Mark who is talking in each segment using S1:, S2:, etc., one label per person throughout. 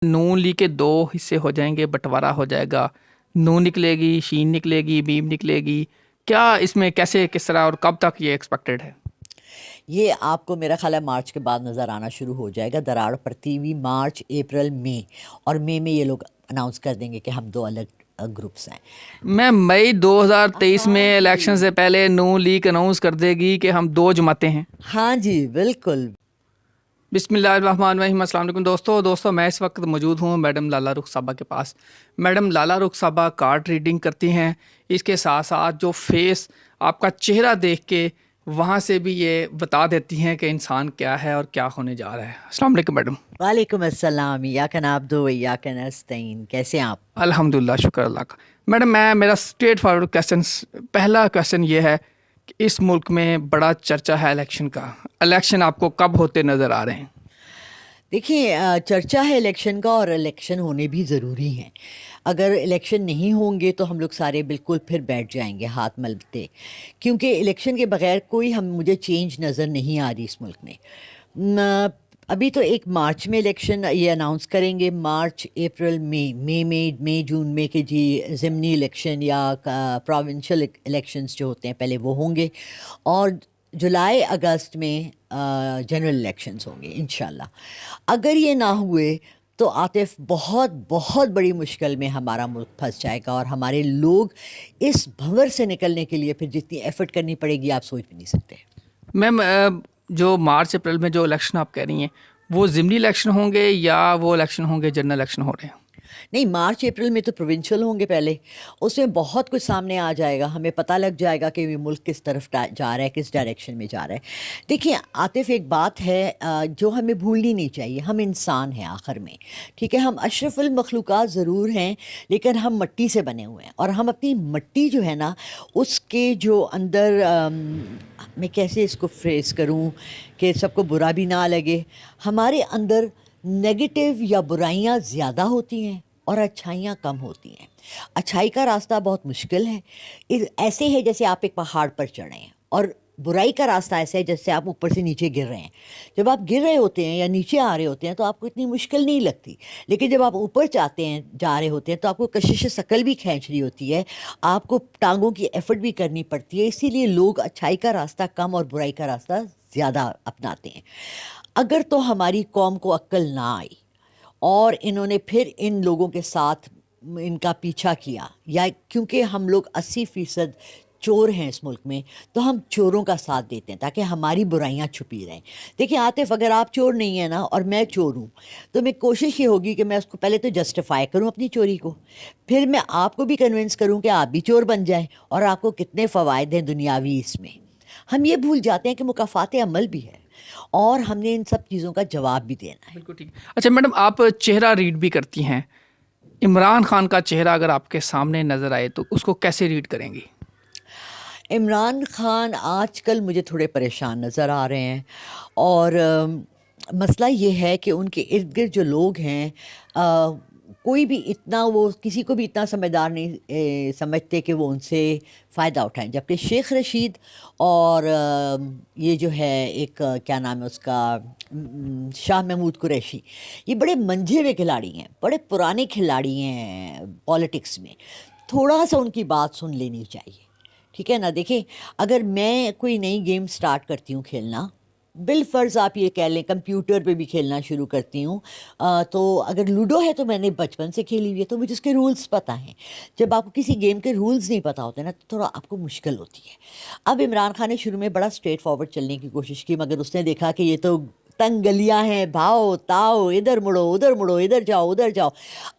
S1: نون league کے دو حصے ہو جائیں گے، بٹوارا ہو جائے گا، نون نکلے گی، شین نکلے گی، میم نکلے گی، کیا اس میں کیسے کس طرح اور کب تک یہ ایکسپیکٹڈ ہے؟
S2: یہ آپ کو میرا خیال ہے مارچ کے بعد نظر آنا شروع ہو جائے گا، دراڑ پڑتی ہوئی مارچ، اپریل، مئی، اور مئی میں یہ لوگ اناؤنس کر دیں گے کہ ہم دو الگ گروپس ہیں۔
S1: میں مئی 2023
S2: ہاں
S1: میں
S2: جی،
S1: الیکشن سے پہلے نون لیگ اناؤنس کر دے گی کہ ہم دو جماعتیں ہیں۔
S2: ہاں جی بالکل۔
S1: بسم اللہ الرحمن الرحیم۔ السلام علیکم دوستو میں اس وقت موجود ہوں میڈم لالا رخ صاحبہ کے پاس۔ میڈم لالا رخ صاحبہ کارڈ ریڈنگ کرتی ہیں، اس کے ساتھ ساتھ جو فیس آپ کا چہرہ دیکھ کے وہاں سے بھی یہ بتا دیتی ہیں کہ انسان کیا ہے اور کیا ہونے جا رہا ہے۔ السلام علیکم میڈم۔
S2: وعلیکم السلام، ایاک نعبد و ایاک نستعین، کیسے ہیں آپ؟
S1: الحمدللہ، شکر اللہ کا۔ میڈم میرا اسٹریٹ فارورڈ کویسچن، پہلا کویسچن یہ ہے کہ اس ملک میں بڑا چرچا ہے الیکشن کا، الیکشن آپ کو کب ہوتے نظر آ رہے ہیں؟
S2: دیکھیں، چرچا ہے الیکشن کا، اور الیکشن ہونے بھی ضروری ہیں۔ اگر الیکشن نہیں ہوں گے تو ہم لوگ سارے بالکل پھر بیٹھ جائیں گے ہاتھ ملتے، کیونکہ الیکشن کے بغیر کوئی مجھے چینج نظر نہیں آ رہی اس ملک میں۔ ابھی تو ایک مارچ میں الیکشن یہ اناؤنس کریں گے، مارچ، اپریل، مئی جون میں کہ جی ضمنی الیکشن یا پروونشل الیکشنز جو ہوتے ہیں پہلے وہ ہوں گے، اور جولائی اگست میں جنرل الیکشنز ہوں گے انشاءاللہ۔ اگر یہ نہ ہوئے تو عاطف بہت بہت بڑی مشکل میں ہمارا ملک پھنس جائے گا، اور ہمارے لوگ اس بھنور سے نکلنے کے لیے پھر جتنی ایفرٹ کرنی پڑے گی آپ سوچ بھی نہیں سکتے۔
S1: میم جو مارچ اپریل میں جو الیکشن آپ کہہ رہی ہیں وہ ضمنی الیکشن ہوں گے یا وہ الیکشن ہوں گے جنرل الیکشن ہو رہے ہیں؟
S2: نہیں، مارچ اپریل میں تو پروونشل ہوں گے پہلے، اس میں بہت کچھ سامنے آ جائے گا، ہمیں پتہ لگ جائے گا کہ یہ ملک کس طرف جا رہا ہے، کس ڈائریکشن میں جا رہا ہے۔ دیکھیے عاطف، ایک بات ہے جو ہمیں بھولنی نہیں چاہیے، ہم انسان ہیں آخر میں، ٹھیک ہے، ہم اشرف المخلوقات ضرور ہیں لیکن ہم مٹی سے بنے ہوئے ہیں، اور ہم اپنی مٹی جو ہے نا اس کے جو اندر میں کیسے اس کو فریز کروں کہ سب کو برا بھی نہ لگے، ہمارے اندر نیگیٹو یا برائیاں زیادہ ہوتی ہیں اور اچھائیاں کم ہوتی ہیں۔ اچھائی کا راستہ بہت مشکل ہے، ایسے ہے جیسے آپ ایک پہاڑ پر چڑھے ہیں، اور برائی کا راستہ ایسا ہے جیسے آپ اوپر سے نیچے گر رہے ہیں۔ جب آپ گر رہے ہوتے ہیں یا نیچے آ رہے ہوتے ہیں تو آپ کو اتنی مشکل نہیں لگتی، لیکن جب آپ اوپر جا رہے ہوتے ہیں تو آپ کو کشش ثقل بھی کھینچ رہی ہوتی ہے، آپ کو ٹانگوں کی ایفرٹ بھی کرنی پڑتی ہے، اسی لیے لوگ اچھائی کا راستہ کم اور برائی کا راستہ زیادہ اپناتے ہیں۔ اگر تو ہماری قوم کو عقل نہ آئی اور انہوں نے پھر ان لوگوں کے ساتھ ان کا پیچھا کیا، یا کیونکہ ہم لوگ 80% چور ہیں اس ملک میں، تو ہم چوروں کا ساتھ دیتے ہیں تاکہ ہماری برائیاں چھپی رہیں۔ دیکھیں عاطف، اگر آپ چور نہیں ہیں نا اور میں چور ہوں تو میں کوشش یہ ہوگی کہ میں اس کو پہلے تو جسٹیفائی کروں اپنی چوری کو، پھر میں آپ کو بھی کنونس کروں کہ آپ بھی چور بن جائیں، اور آپ کو کتنے فوائد ہیں دنیاوی اس میں۔ ہم یہ بھول جاتے ہیں کہ مکافات عمل بھی ہے، اور ہم نے ان سب چیزوں کا جواب بھی دینا ہے۔
S1: بالکل ٹھیک۔ اچھا میڈم، آپ چہرہ ریڈ بھی کرتی ہیں، عمران خان کا چہرہ اگر آپ کے سامنے نظر آئے تو اس کو کیسے ریڈ کریں گی؟
S2: عمران خان آج کل مجھے تھوڑے پریشان نظر آ رہے ہیں، اور مسئلہ یہ ہے کہ ان کے ارد گرد جو لوگ ہیں کوئی بھی اتنا، وہ کسی کو بھی اتنا سمجھدار نہیں سمجھتے کہ وہ ان سے فائدہ اٹھائیں، جبکہ شیخ رشید اور یہ جو ہے ایک کیا نام ہے اس کا، شاہ محمود قریشی، یہ بڑے منجھے ہوئے کھلاڑی ہیں، بڑے پرانے کھلاڑی ہیں پالیٹکس میں، تھوڑا سا ان کی بات سن لینی چاہیے، ٹھیک ہے نا۔ دیکھیں، اگر میں کوئی نئی گیم سٹارٹ کرتی ہوں کھیلنا، بالفرض آپ یہ کہہ لیں کمپیوٹر پہ بھی کھیلنا شروع کرتی ہوں، تو اگر لوڈو ہے تو میں نے بچپن سے کھیلی ہوئی ہے تو مجھے اس کے رولز پتہ ہیں۔ جب آپ کو کسی گیم کے رولز نہیں پتہ ہوتے نا تو تھوڑا آپ کو مشکل ہوتی ہے۔ اب عمران خان نے شروع میں بڑا اسٹریٹ فارورڈ چلنے کی کوشش کی، مگر اس نے دیکھا کہ یہ تو تنگ گلیاں ہیں، بھاؤ تاؤ، ادھر مڑو ادھر جاؤ۔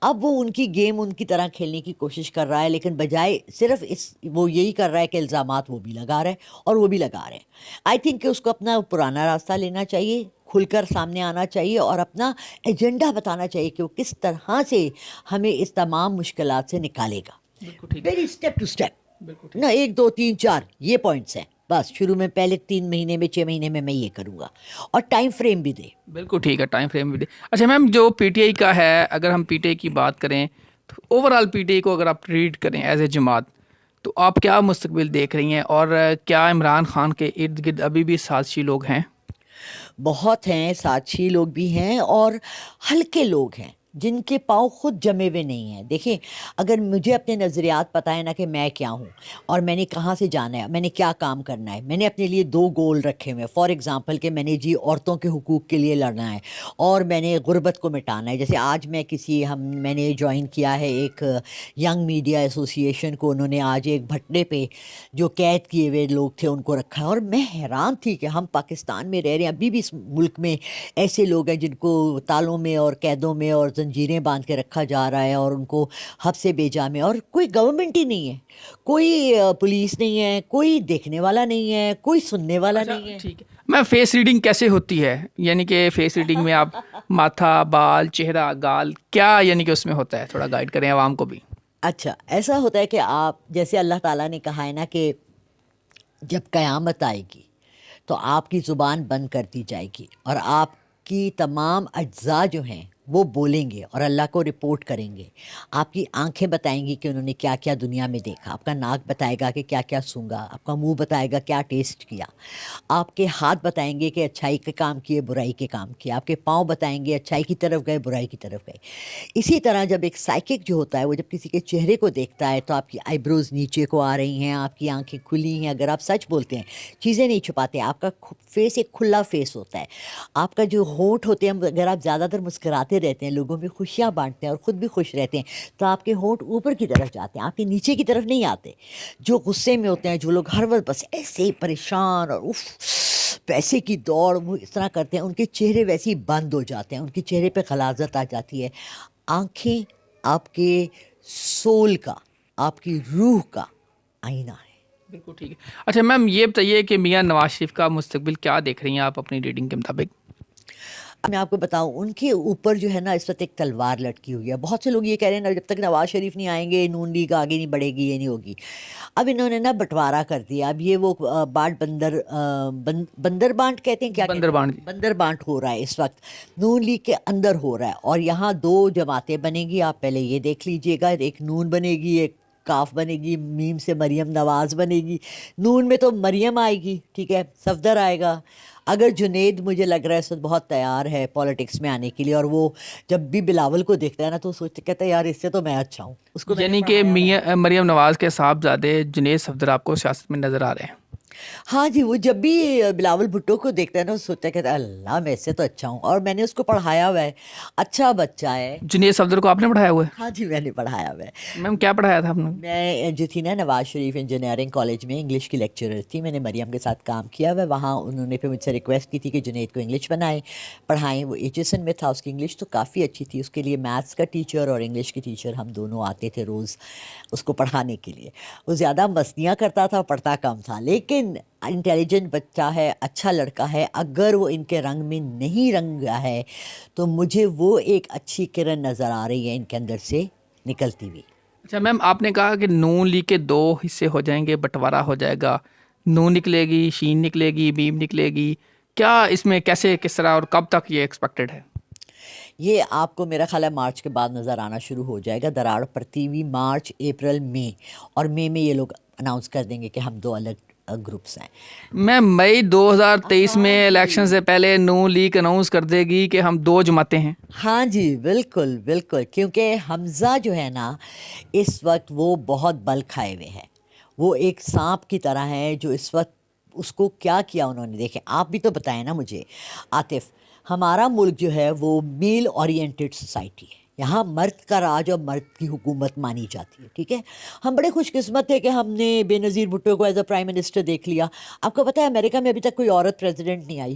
S2: اب وہ ان کی گیم ان کی طرح کھیلنے کی کوشش کر رہا ہے، لیکن بجائے صرف وہ یہی کر رہا ہے کہ الزامات وہ بھی لگا رہا ہے اور وہ بھی لگا رہے ہیں۔ آئی تھنک کہ اس کو اپنا پرانا راستہ لینا چاہیے، کھل کر سامنے آنا چاہیے، اور اپنا ایجنڈا بتانا چاہیے کہ وہ کس طرح سے ہمیں اس تمام مشکلات سے نکالے گا،
S1: بالکل ٹھیک ہے،
S2: ویری اسٹیپ ٹو اسٹیپ،
S1: بالکل
S2: نہ
S1: ٹھیک،
S2: 1 2 3 4 یہ پوائنٹس ہیں بس۔ شروع میں پہلے 3 مہینے میں 6 مہینے میں یہ کروں گا، اور ٹائم فریم بھی دے۔
S1: بالکل ٹھیک ہے، ٹائم فریم بھی دے۔ اچھا میم، جو پی ٹی آئی کا ہے، اگر ہم پی ٹی آئی کی بات کریں تو over all P T I کو اگر آپ ریڈ کریں ایز اے جماعت تو آپ کیا مستقبل دیکھ رہی ہیں، اور کیا عمران خان کے ارد گرد ابھی بھی سازشی لوگ ہیں؟
S2: بہت ہیں، ساتھی لوگ بھی ہیں اور ہلکے لوگ ہیں، جن کے پاؤں خود جمے ہوئے نہیں ہیں. دیکھیں اگر مجھے اپنے نظریات پتہ ہے نا کہ میں کیا ہوں اور میں نے کہاں سے جانا ہے, میں نے کیا کام کرنا ہے, میں نے اپنے لیے 2 گول رکھے ہوئے ہیں. فار ایگزامپل کہ میں نے جی عورتوں کے حقوق کے لیے لڑنا ہے اور میں نے غربت کو مٹانا ہے. جیسے آج میں نے جوائن کیا ہے ایک ینگ میڈیا ایسوسی ایشن کو. انہوں نے آج ایک بھٹے پہ جو قید کیے ہوئے لوگ تھے ان کو رکھا ہے, اور میں حیران تھی کہ ہم پاکستان میں رہ رہے ہیں, ابھی بھی اس ملک میں ایسے لوگ ہیں جن کو تالوں میں اور قیدوں میں اور زنجیریں باندھ کے رکھا جا رہا ہے اور ان کو حب سے بھیجا میں, اور کوئی گورنمنٹ ہی نہیں ہے, کوئی پولیس نہیں ہے, کوئی دیکھنے والا نہیں ہے, کوئی سننے والا
S1: اچھا
S2: نہیں ہے.
S1: ٹھیک ہے میم, فیس ریڈنگ کیسے ہوتی ہے؟ یعنی کہ فیس ریڈنگ میں آپ ماتھا, بال, چہرہ, گال, کیا یعنی کہ اس میں ہوتا ہے؟ تھوڑا گائیڈ کریں عوام کو بھی.
S2: اچھا ایسا ہوتا ہے کہ آپ جیسے اللہ تعالیٰ نے کہا ہے نا کہ جب قیامت آئے گی تو آپ کی زبان بند کر دی جائے گی اور آپ کی تمام اجزاء جو ہیں وہ بولیں گے اور اللہ کو رپورٹ کریں گے. آپ کی آنکھیں بتائیں گی کہ انہوں نے کیا کیا دنیا میں دیکھا, آپ کا ناک بتائے گا کہ کیا کیا سونگا, آپ کا منہ بتائے گا کیا ٹیسٹ کیا, آپ کے ہاتھ بتائیں گے کہ اچھائی کے کام کیے برائی کے کام کیے, آپ کے پاؤں بتائیں گے اچھائی کی طرف گئے برائی کی طرف گئے. اسی طرح جب ایک سائیکک جو ہوتا ہے وہ جب کسی کے چہرے کو دیکھتا ہے تو آپ کی آئی بروز نیچے کو آ رہی ہیں, آپ کی آنکھیں کھلی ہیں, اگر آپ سچ بولتے ہیں, چیزیں نہیں چھپاتے, آپ کا فیس ایک کھلا فیس ہوتا ہے, آپ کا جو ہونٹ ہوتے ہیں, اگر آپ زیادہ تر مسکراتے رہتے ہیں, لوگوں میں خوشیاں بانٹتے ہیں اور خود بھی خوش رہتے ہیں, تو آپ کے ہونٹ اوپر کی طرف جاتے ہیں, آپ کے نیچے کی طرف نہیں آتے. جو غصے میں ہوتے ہیں, جو لوگ ہر وقت بس ایسے ہی پریشان اور اف پیسے کی دوڑ وہ اس طرح کرتے ہیں, ان کے چہرے ویسے ہی بند ہو جاتے ہیں, ان کے چہرے پہ غلاظت آ جاتی ہے. آنکھیں آپ کے سول کا, آپ کی روح کا آئینہ ہے.
S1: بالکل ٹھیک ہے. اچھا میم یہ بتائیے کہ میاں نواز شریف کا مستقبل کیا دیکھ رہی ہیں آپ اپنی ریڈنگ کے مطابق؟
S2: میں آپ کو بتاؤں ان کے اوپر جو ہے نا اس وقت ایک تلوار لٹکی ہوئی ہے. بہت سے لوگ یہ کہہ رہے ہیں نا جب تک نواز شریف نہیں آئیں گے نون لیگ آگے نہیں بڑھے گی, یہ نہیں ہوگی. اب انہوں نے نا بٹوارا کر دیا. اب یہ وہ بندر بانٹ کہتے ہیں, کیا کہتے
S1: بندر
S2: ہیں,
S1: بانٹ.
S2: بندر بانٹ ہو رہا ہے اس وقت نون لیگ کے اندر ہو رہا ہے, اور یہاں 2 جماعتیں بنے گی. آپ پہلے یہ دیکھ لیجئے گا, ایک نون بنے گی, ایک کاف بنے گی, میم سے مریم نواز بنے گی. نون میں تو مریم آئے گی, ٹھیک ہے, صفدر آئے گا. اگر جنید مجھے لگ رہا ہے اس وقت بہت تیار ہے پالیٹکس میں آنے کے لیے, اور وہ جب بھی بلاول کو دیکھتا ہے نا تو سوچتے کہتا ہے یار اس سے تو میں اچھا ہوں. اس کو میں نے
S1: یعنی کہ
S2: پڑھایا ہوا ہے.
S1: میاں مریم نواز کے صاحبزادے جنید صفدر آپ کو سیاست میں نظر آ رہے ہیں؟
S2: ہاں جی, وہ جب بھی بلاول بھٹو کو دیکھتا ہے نا سوچتا ہے کہتا ہے اللہ میں اس سے تو اچھا ہوں, اور میں نے اس کو پڑھایا ہوا ہے, اچھا بچہ ہے.
S1: جنید صفدر کو آپ نے پڑھایا ہوا
S2: ہاں جی میں نے پڑھایا ہوا ہے.
S1: ہے؟ میم کیا پڑھایا تھا آپ نے؟
S2: میں جو تھی نا نواز شریف انجینئرنگ کالج میں انگلش کی لیکچرر تھی. میں نے مریم کے ساتھ کام کیا ہوا ہے وہاں. انہوں نے پھر مجھ سے ریکویسٹ کی تھی کہ جنید کو انگلش پڑھائیں. وہ ایچ ایس این میں تھا, اس کی انگلش تو کافی اچھی تھی. اس کے لیے میتھس کا ٹیچر اور انگلش کی ٹیچر ہم دونوں آتے تھے روز اس کو پڑھانے کے لیے. وہ زیادہ مستیاں کرتا تھا, پڑھتا کم تھا, لیکن انٹیلیجنٹ بچہ ہے, اچھا لڑکا ہے. اگر وہ ان کے رنگ میں نہیں رنگا ہے تو مجھے وہ ایک اچھی کرن نظر آ رہی ہے ان کے اندر سے نکلتی ہوئی.
S1: اچھا میم آپ نے کہا کہ نون لیگ کے 2 حصے ہو جائیں گے, بٹوارا ہو جائے گا, نون نکلے گی, شین نکلے گی, میم نکلے گی, کیا اس میں کیسے کس طرح اور کب تک یہ ایکسپیکٹڈ ہے؟
S2: یہ آپ کو میرا خیال ہے مارچ کے بعد نظر آنا شروع ہو جائے گا. دراڑ پڑتی ہوئی مارچ, اپریل, مئی, اور مئی میں یہ لوگ اناؤنس کر دیں گے کہ ہم 2 الگ گروپس ہیں.
S1: میں مئی 2023
S2: ہاں
S1: میں الیکشن
S2: جی,
S1: سے پہلے نون لیگ اناؤنس کر دے گی کہ ہم 2 جماعتیں ہیں.
S2: ہاں جی بالکل بالکل, کیونکہ حمزہ جو ہے نا اس وقت وہ بہت بل کھائے ہوئے ہیں. وہ ایک سانپ کی طرح ہے جو اس وقت اس کو کیا کیا انہوں نے. دیکھیں آپ بھی تو بتائیں نا مجھے عاطف, ہمارا ملک جو ہے وہ میل اورینٹڈ سوسائٹی ہے. یہاں مرد کا راج اور مرد کی حکومت مانی جاتی ہے, ٹھیک ہے. ہم بڑے خوش قسمت تھے کہ ہم نے بے نظیر بھٹو کو ایز اے پرائم منسٹر دیکھ لیا. آپ کو پتہ ہے امریکہ میں ابھی تک کوئی عورت پریزیڈنٹ نہیں آئی,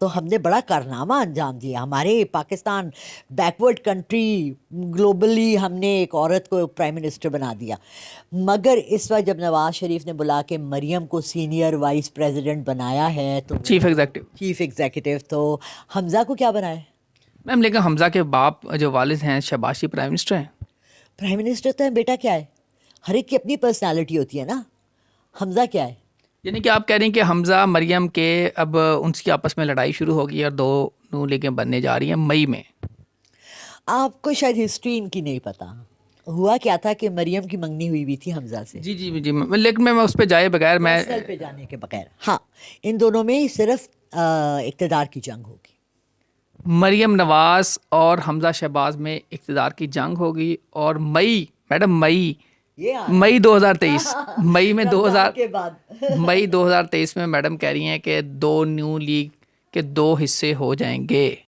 S2: تو ہم نے بڑا کارنامہ انجام دیا. ہمارے پاکستان بیکورڈ کنٹری, گلوبلی ہم نے ایک عورت کو پرائم منسٹر بنا دیا. مگر اس وقت جب نواز شریف نے بلا کے مریم کو سینئر وائس پریزیڈنٹ بنایا ہے تو
S1: چیف ایگزیکٹو.
S2: چیف ایگزیکٹو, تو حمزہ کو کیا بنایا ہے؟
S1: میم لیکن حمزہ کے باپ جو والد ہیں شہباز شریف پرائم منسٹر ہیں.
S2: پرائم منسٹر تو ہے, بیٹا کیا ہے, ہر ایک کی اپنی پرسنالٹی ہوتی ہے نا. حمزہ کیا ہے؟
S1: یعنی کہ آپ کہہ رہی ہیں کہ حمزہ مریم کے اب ان کی آپس میں لڑائی شروع ہوگی اور 2 نون لیگیں بننے جا رہی ہیں مئی میں.
S2: آپ کو شاید ہسٹری ان کی نہیں پتا. ہوا کیا تھا کہ مریم کی منگنی ہوئی بھی تھی حمزہ سے.
S1: جی جی جی, لیکن میں اس پہ جائے بغیر میں
S2: پرسنل پہ جانے کے بغیر, ہاں ان دونوں میں صرف اقتدار کی جنگ ہوگی.
S1: مریم نواز اور حمزہ شہباز میں اقتدار کی جنگ ہوگی، اور میڈم
S2: یہ
S1: مئی 2023 مئی میں
S2: رمضان کے بعد
S1: مئی 2023 میں میڈم کہہ رہی ہیں کہ 2 نیو لیگ کے 2 حصے ہو جائیں گے.